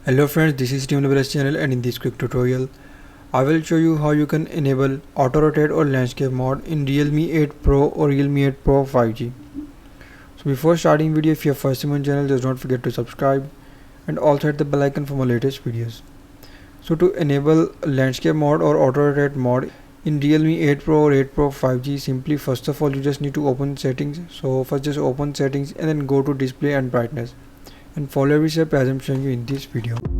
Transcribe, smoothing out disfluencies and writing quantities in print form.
Hello friends, this is Realme channel, and in this quick tutorial I will show you how you can enable auto rotate or landscape mode in Realme 8 Pro or Realme 8 Pro 5G. So before starting video, if you are first time on channel, just don't forget to subscribe and also hit the bell icon for my latest videos. So to enable landscape mode or auto rotate mode in Realme 8 Pro or 8 Pro 5G, simply first of all you just need to open settings. So first just open settings and then go to display and brightness and follow every step as I'm showing you in this video.